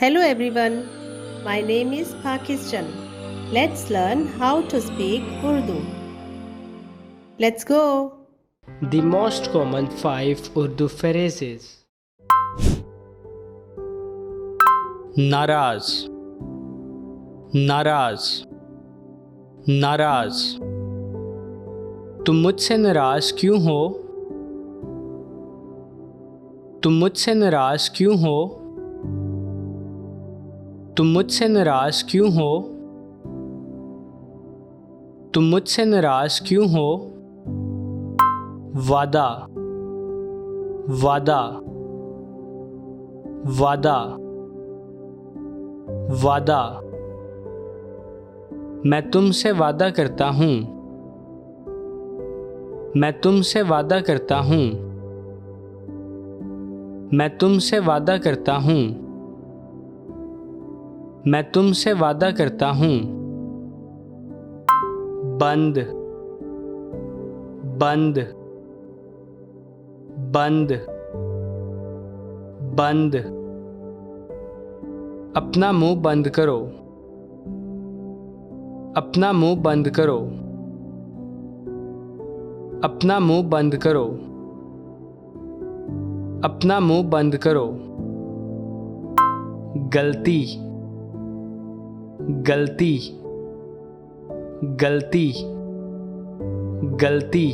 Hello everyone, my name is Pakistan. Let's learn how to speak Urdu. Let's go. The most common 5 Urdu phrases. नाराज, नाराज, नाराज। तुम मुझसे नाराज क्यों हो? तुम मुझसे नाराज क्यों हो? तुम मुझसे नाराज क्यों हो? तुम मुझसे नाराज क्यों हो? वादा, वादा, वादा, वादा। मैं तुमसे वादा करता हूँ। मैं तुमसे वादा करता हूँ। मैं तुमसे वादा करता हूँ। मैं तुमसे वादा करता हूँ। बंद, बंद, बंद, बंद। अपना मुंह बंद करो। अपना मुंह बंद करो। अपना मुंह बंद करो। अपना मुंह बंद करो। गलती, गलती, गलती, गलती।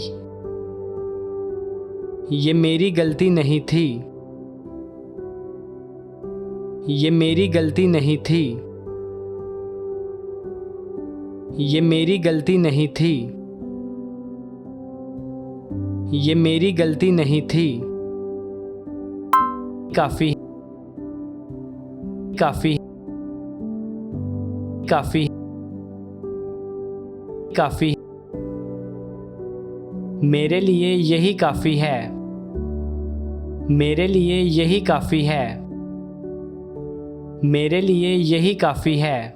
ये मेरी गलती नहीं थी। ये मेरी गलती नहीं थी। ये मेरी गलती नहीं थी। ये मेरी गलती नहीं थी। काफी, काफी, काफी, काफी। मेरे लिए यही काफी है। मेरे लिए यही काफी है। मेरे लिए यही काफी है।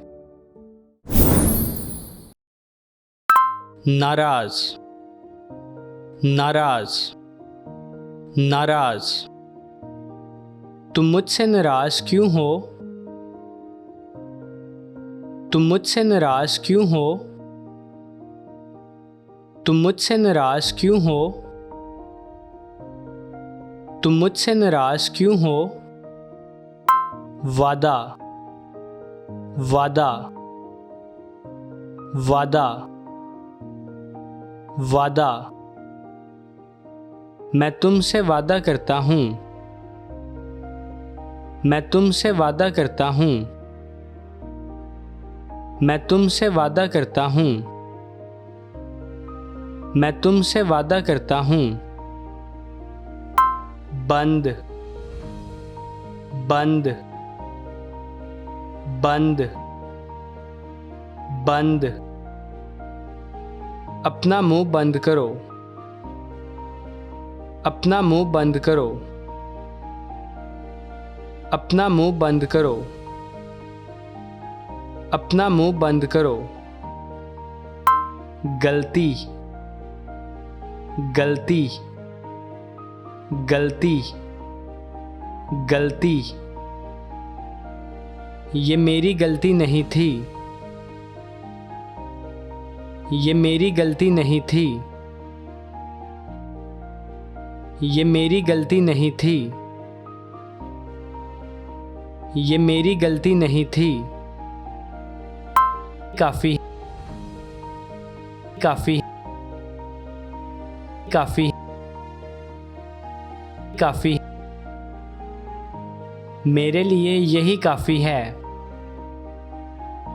नाराज, नाराज, नाराज। तुम मुझसे नाराज क्यों हो? तुम मुझसे नाराज क्यों हो? तुम मुझसे नाराज क्यों हो? तुम मुझसे नाराज क्यों हो? वादा, वादा, वादा, वादा। मैं तुमसे वादा करता हूँ। मैं तुमसे वादा करता हूँ। मैं तुमसे वादा करता हूँ। मैं तुमसे वादा करता हूँ। बंद, बंद, बंद, बंद। अपना मुंह बंद करो। अपना मुंह बंद करो। अपना मुंह बंद करो। अपना मुंह बंद करो। गलती, गलती, गलती, गलती। ये मेरी गलती नहीं थी। ये मेरी गलती नहीं थी। ये मेरी गलती नहीं थी। ये मेरी गलती नहीं थी। काफी, काफी, काफी, काफी। मेरे लिए यही काफी है।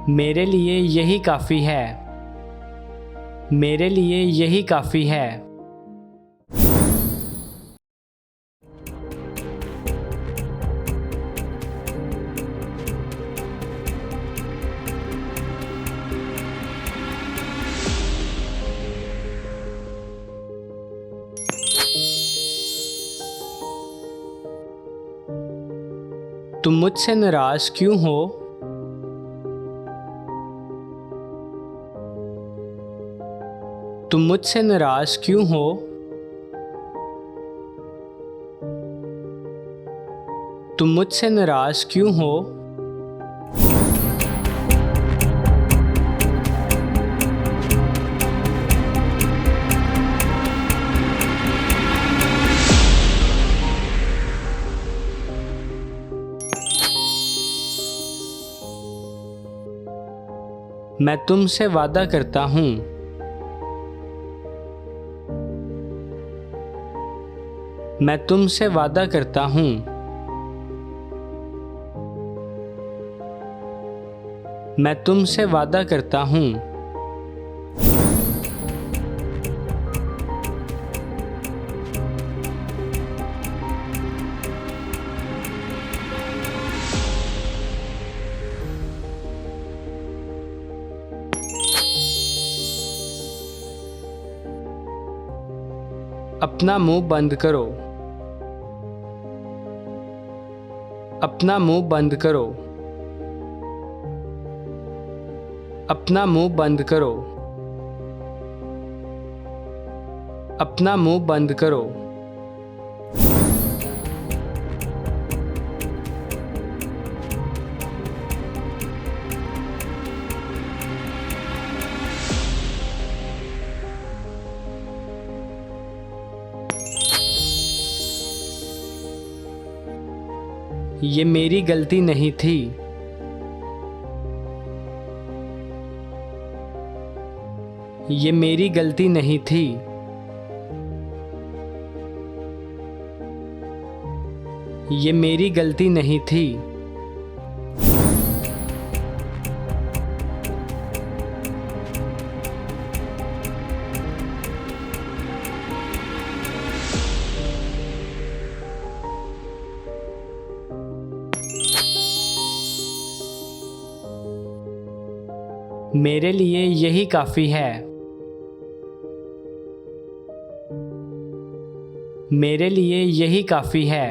मेरे लिए यही काफी है। मेरे लिए यही काफी है। तुम मुझसे नाराज क्यों हो? तुम मुझसे नाराज क्यों हो? तुम मुझसे नाराज क्यों हो? मैं तुमसे वादा करता हूँ। मैं तुमसे वादा करता हूँ। मैं तुमसे वादा करता हूँ। अपना मुंह बंद करो। अपना मुंह बंद करो। अपना मुंह बंद करो। अपना मुंह बंद करो। ये मेरी गलती नहीं थी। ये मेरी गलती नहीं थी। ये मेरी गलती नहीं थी। मेरे लिए यही काफी है। मेरे लिए यही काफी है।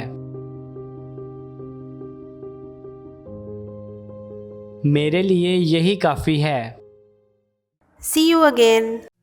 मेरे लिए यही काफी है। See you again.